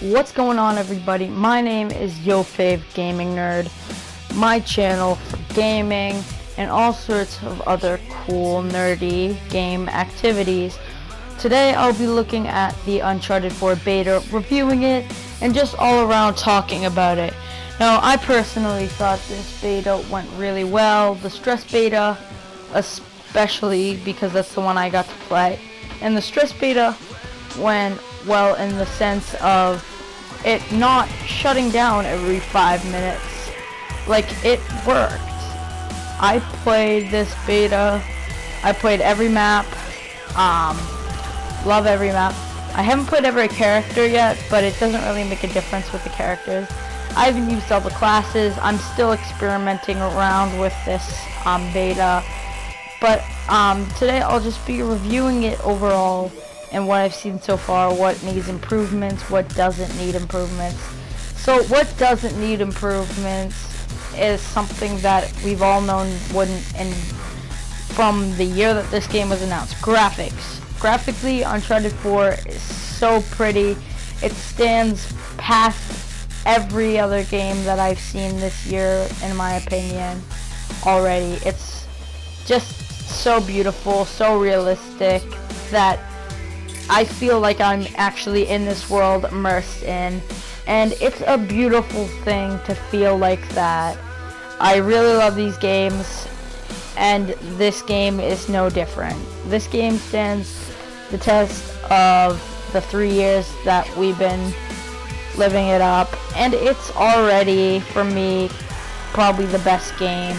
What's going on, everybody? My name is YoFave Gaming Nerd, my channel for gaming and all sorts of other cool nerdy game activities. Today I'll be looking at the Uncharted 4 beta, reviewing it, and just all around talking about it. Now, I personally thought this beta went really well, the stress beta especially because that's the one I got to play, and the stress beta went well in the sense of it not shutting down every 5 minutes. Like, it worked. I played this beta. I played every map. Love every map. I haven't played every character yet, but it doesn't really make a difference with the characters. I haven't used all the classes. I'm still experimenting around with this beta. But today I'll just be reviewing it overall and what I've seen so far, what needs improvements, what doesn't need improvements. So what doesn't need improvements is something that we've all known wouldn't, and from the year that this game was announced. Graphics. Graphically, Uncharted 4 is so pretty. It stands past every other game that I've seen this year, in my opinion, already. It's just so beautiful, so realistic, that I feel like I'm actually in this world, immersed in, and it's a beautiful thing to feel like that. I really love these games, and this game is no different. This game stands the test of the 3 years that we've been living it up, and it's already, for me, probably the best game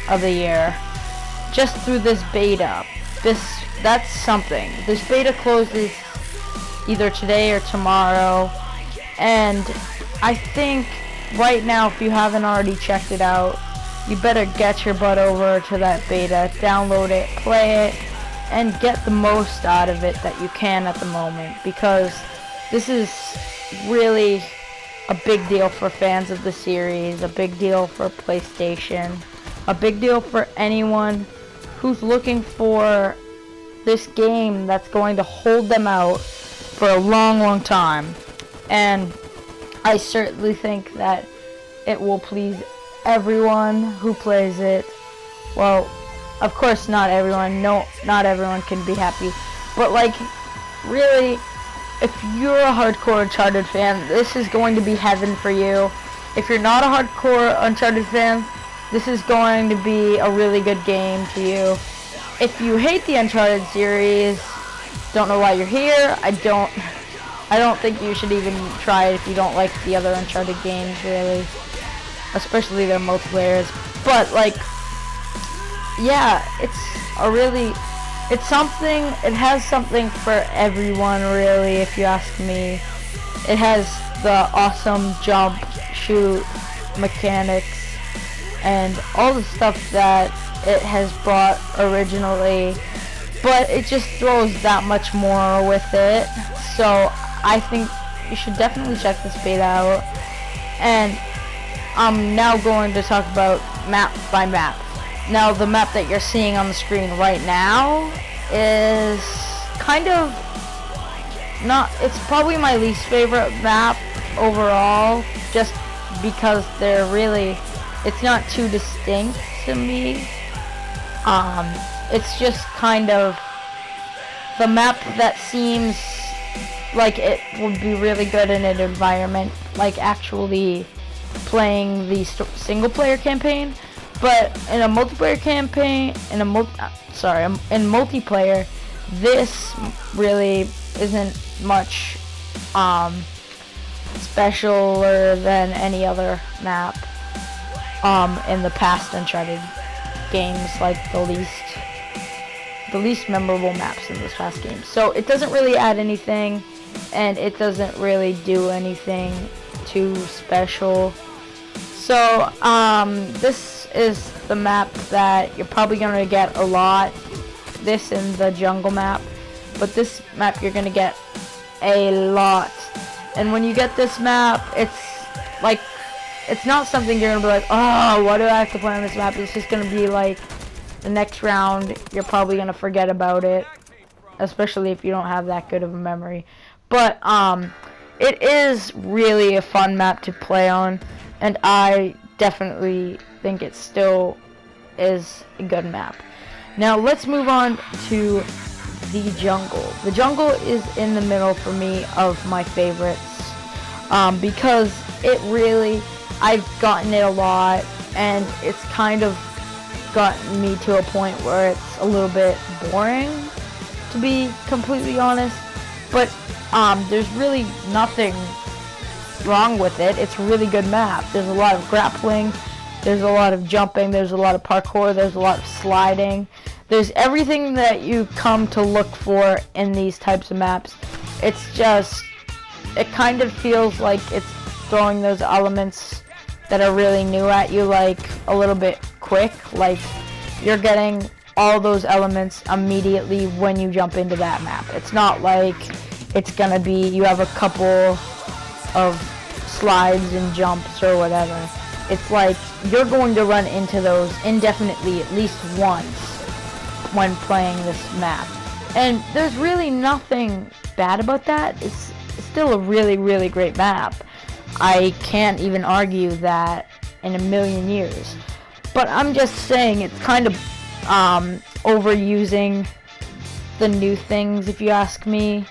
of the year. Just through this beta. That's something. This beta closes either today or tomorrow, and I think right now, if you haven't already checked it out, you better get your butt over to that beta, download it, play it, and get the most out of it that you can at the moment, because this is really a big deal for fans of the series, a big deal for PlayStation, a big deal for anyone who's looking for this game that's going to hold them out for a long time. And I certainly think that it will please everyone who plays it. Well, of course not everyone. No, not everyone can be happy. But like, really, if you're a hardcore Uncharted fan, this is going to be heaven for you. If you're not a hardcore Uncharted fan, this is going to be a really good game to you. If you hate the Uncharted series, don't know why you're here. I don't think you should even try it if you don't like the other Uncharted games, really, especially their multiplayers. But like, yeah, it has something for everyone, really, if you ask me. It has the awesome jump, shoot mechanics, and all the stuff that it has brought originally, but it just throws that much more with it. So I think you should definitely check this beta out. And I'm now going to talk about map by map. Now, the map that you're seeing on the screen right now is kind of not, it's probably my least favorite map overall, just because it's not too distinct to me. It's just kind of the map that seems like it would be really good in an environment, like actually playing the single-player campaign. But in a multiplayer campaign, in multiplayer, this really isn't much specialer than any other map in the past Uncharted games, like the least memorable maps in this past game. So it doesn't really add anything, and it doesn't really do anything too special. So this is the map that you're probably gonna get a lot. This and the jungle map, but this map you're gonna get a lot. And when you get this map, it's not something you're gonna be like, oh, why do I have to play on this map? It's just gonna be like, the next round, you're probably gonna forget about it, especially if you don't have that good of a memory. But it is really a fun map to play on, and I definitely think it still is a good map. Now let's move on to the jungle. The jungle is in the middle for me of my favorites, because it really, I've gotten it a lot, and it's kind of gotten me to a point where it's a little bit boring, to be completely honest. But there's really nothing wrong with it. It's a really good map. There's a lot of grappling, there's a lot of jumping, there's a lot of parkour, there's a lot of sliding. There's everything that you come to look for in these types of maps. It's just, it kind of feels like it's throwing those elements that are really new at you, like a little bit quick. Like you're getting all those elements immediately when you jump into that map. It's not like it's gonna be, you have a couple of slides and jumps or whatever. It's like you're going to run into those indefinitely at least once when playing this map. And there's really nothing bad about that. It's still a really, really great map. I can't even argue that in a million years. But I'm just saying it's kind of overusing the new things, if you ask me.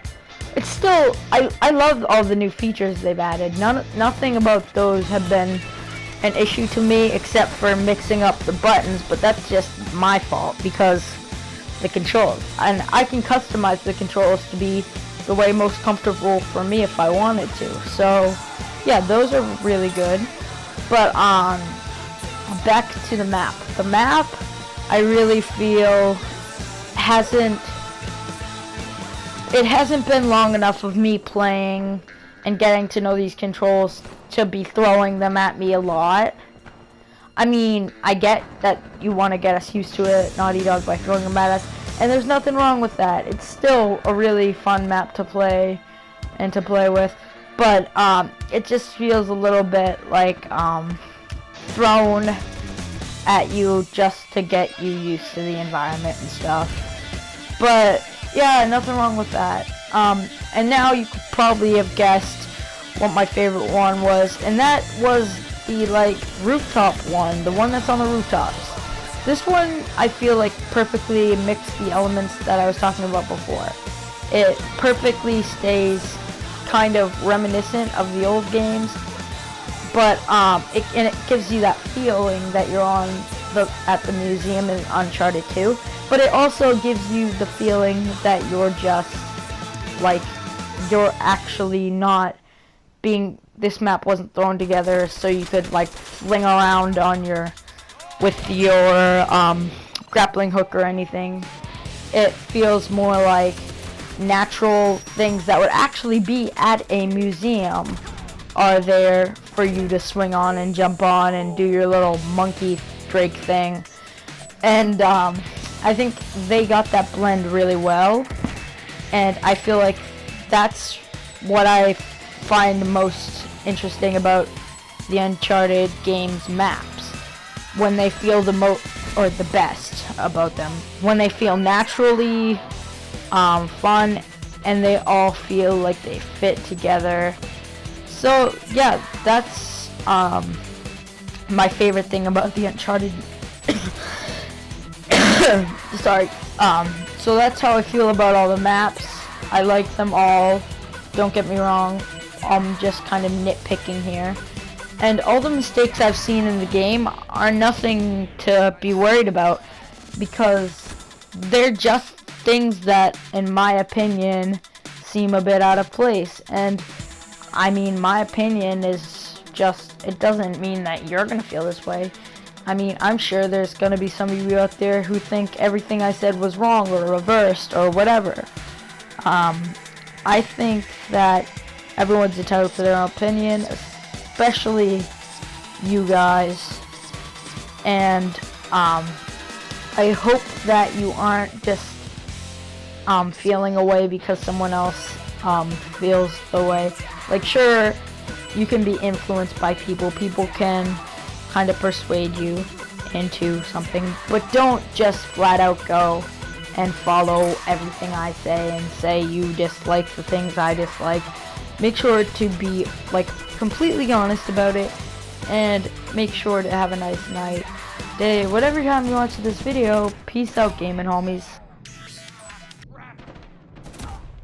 It's still, I love all the new features they've added. Nothing about those have been an issue to me except for mixing up the buttons, but that's just my fault because the controls. And I can customize the controls to be the way most comfortable for me if I wanted to. So yeah, those are really good. But back to the map. The map, I really feel hasn't been long enough of me playing and getting to know these controls to be throwing them at me a lot. I mean, I get that you want to get us used to it, Naughty Dog, by throwing them at us, and there's nothing wrong with that. It's still a really fun map to play and to play with, but it just feels a little bit like thrown at you just to get you used to the environment and stuff. But yeah, nothing wrong with that. And now you could probably have guessed what my favorite one was, and that was the rooftop one, the one that's on the rooftops. This one I feel like perfectly mixed the elements that I was talking about before. It perfectly stays kind of reminiscent of the old games, but it gives you that feeling that you're at the museum in Uncharted 2, but it also gives you the feeling that you're just you're actually not being, this map wasn't thrown together so you could fling around on with your grappling hook or anything. It feels more like natural things that would actually be at a museum are there for you to swing on and jump on and do your little monkey Drake thing. And I think they got that blend really well, and I feel like that's what I find most interesting about the Uncharted games maps, when they feel the best about them, when they feel naturally fun and they all feel like they fit together. So yeah, that's my favorite thing about the Uncharted sorry. So that's how I feel about all the maps. I like them all, don't get me wrong. I'm just kind of nitpicking here. And all the mistakes I've seen in the game are nothing to be worried about, because they're just things that, in my opinion, seem a bit out of place. And I mean, my opinion is just, it doesn't mean that you're gonna feel this way. I mean, I'm sure there's gonna be some of you out there who think everything I said was wrong or reversed or whatever. I think that everyone's entitled to their own opinion, especially you guys. And I hope that you aren't just feeling a way because someone else feels the way. Sure, you can be influenced by people. People can kind of persuade you into something, but don't just flat out go and follow everything I say and say you dislike the things I dislike. Make sure to be like completely honest about it, and make sure to have a nice night, day, whatever time you watch this video. Peace out, gaming homies.